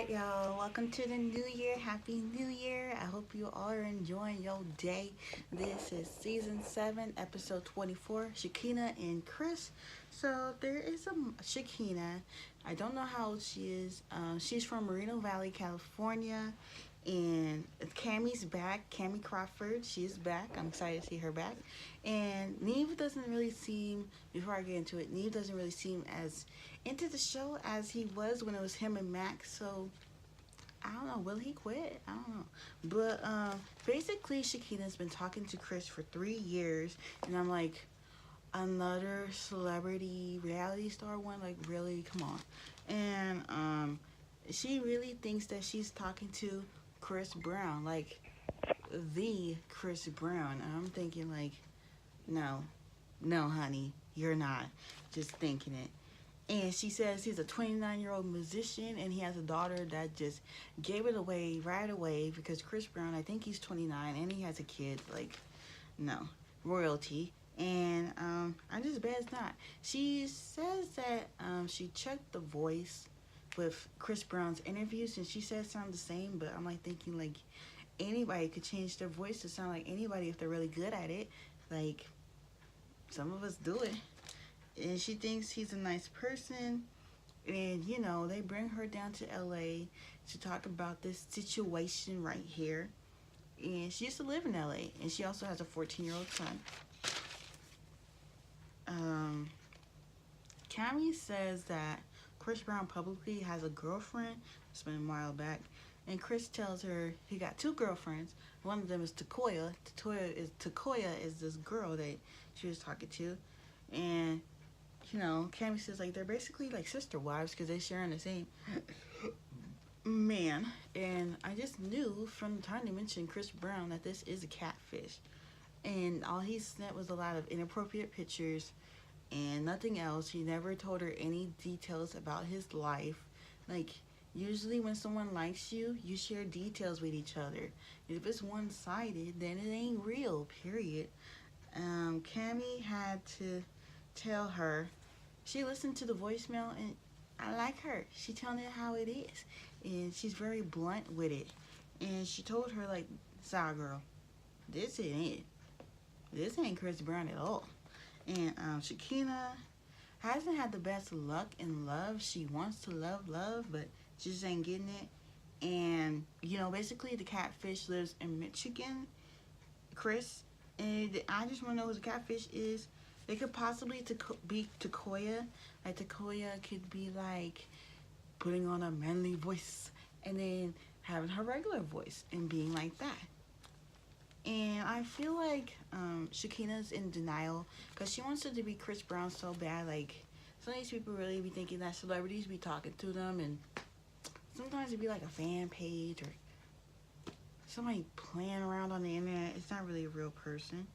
right, y'all. Welcome to the new year. Happy New Year. I hope you all are enjoying your day. This is season 7, episode 24. Shakinah and Chris. So, there is a Shakinah. I don't know how old she is. She's from Moreno Valley, California. And Cammie's back. Cammie Crawford. She's back. I'm excited to see her back. And Neve doesn't really seem, before I get into it, Neve doesn't really seem as into the show as he was when it was him and Max. So I don't know. Will he quit? I don't know. But basically, Shakinah's been talking to Chris for 3 years, and I'm like, another celebrity reality star one. Like, really? Come on. And she really thinks that she's talking to Chris Brown, like the Chris Brown. And I'm thinking like, no, no, honey, you're not. Just thinking it. And she says he's a 29-year-old musician and he has a daughter that just gave it away right away because Chris Brown, I think he's 29 and he has a kid. Like, no, royalty. And I just bet it's not. She says that she checked the voice with Chris Brown's interviews and she says sound the same, but I'm like thinking like anybody could change their voice to sound like anybody if they're really good at it. Like, some of us do it. And she thinks he's a nice person. And, they bring her down to LA to talk about this situation right here. And she used to live in LA. And she also has a 14-year-old son. Cammie says that Chris Brown publicly has a girlfriend. It's been a while back. And Chris tells her he got two girlfriends. One of them is Takoya. Takoya is this girl that she was talking to. And Cammie says like they're basically like sister wives because they're sharing the same man. And I just knew from the time they mentioned Chris Brown that this is a catfish. And all he sent was a lot of inappropriate pictures and nothing else. He never told her any details about his life. Like, usually when someone likes you, you share details with each other. If it's one-sided, then it ain't real, period. Cammie had to tell her. She listened to the voicemail and I like her. She telling it how it is. And she's very blunt with it. And she told her like, sorry girl, this ain't it. This ain't Chris Brown at all. And Shakinah hasn't had the best luck in love. She wants to love, but she just ain't getting it. And, basically the catfish lives in Michigan, Chris. And I just want to know who the catfish is. They could possibly be Takoya. Like, Takoya could be, like, putting on a manly voice and then having her regular voice and being like that. And I feel like Shakinah's in denial because she wants it to be Chris Brown so bad. Like, some of these people really be thinking that celebrities be talking to them. And sometimes it'd be like a fan page or somebody playing around on the internet. It's not really a real person.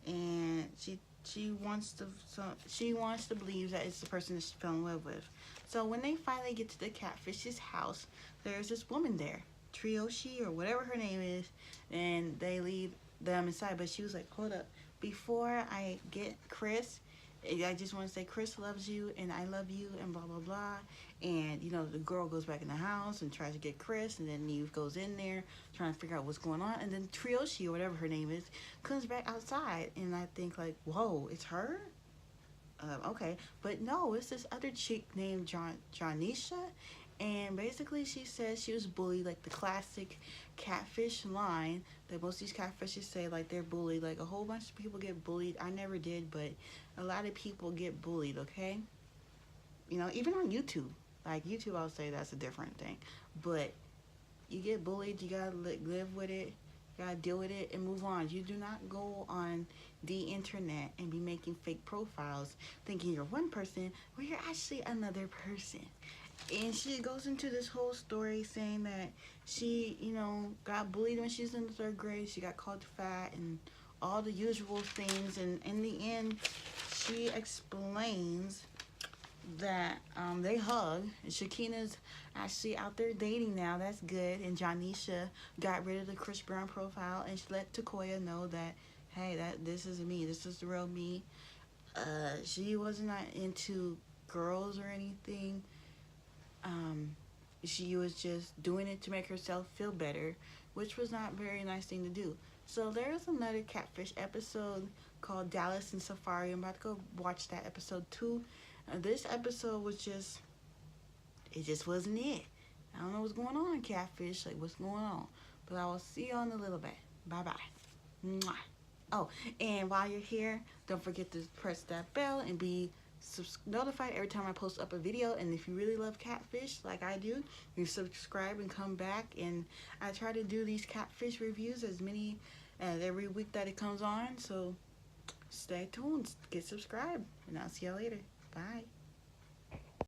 And she wants to believe that it's the person that she fell in love with. So when they finally get to the catfish's house, there's this woman there, Trioshi or whatever her name is, and they leave them inside. But she was like, hold up, before I get Chris, I just want to say Chris loves you and I love you and blah blah blah. And the girl goes back in the house and tries to get Chris, and then Neve goes in there trying to figure out what's going on, and then Trioshi or whatever her name is comes back outside, and I think like, whoa, it's her. Okay, but no, it's this other chick named Janisha. And basically she says she was bullied, like the classic catfish line that most of these catfishes say, like they're bullied. Like, a whole bunch of people get bullied. I never did, but a lot of people get bullied, okay? Even on YouTube. Like, YouTube, I'll say that's a different thing. But you get bullied, you gotta live with it, you gotta deal with it and move on. You do not go on the internet and be making fake profiles thinking you're one person when you're actually another person. And she goes into this whole story saying that she, got bullied when she was in the 3rd grade. She got called fat and all the usual things. And in the end, she explains that they hug. And Shakinah's actually out there dating now. That's good. And Janisha got rid of the Chris Brown profile and she let Takoya know that, hey, this is me. This is the real me. She wasn't not into girls or anything. she was just doing it to make herself feel better, which was not a very nice thing to do. So there's another Catfish episode called Dallas and Safari. I'm about to go watch that episode too. This episode was just, it just wasn't it. I don't know what's going on, Catfish. Like, what's going on? But I will see you in a little bit. Bye bye. Mwah. Oh, and while you're here, don't forget to press that bell and be notified every time I post up a video. And if you really love Catfish like I do, you subscribe and come back. And I try to do these Catfish reviews as many as every week that it comes on. So stay tuned, get subscribed, and I'll see you later. Bye.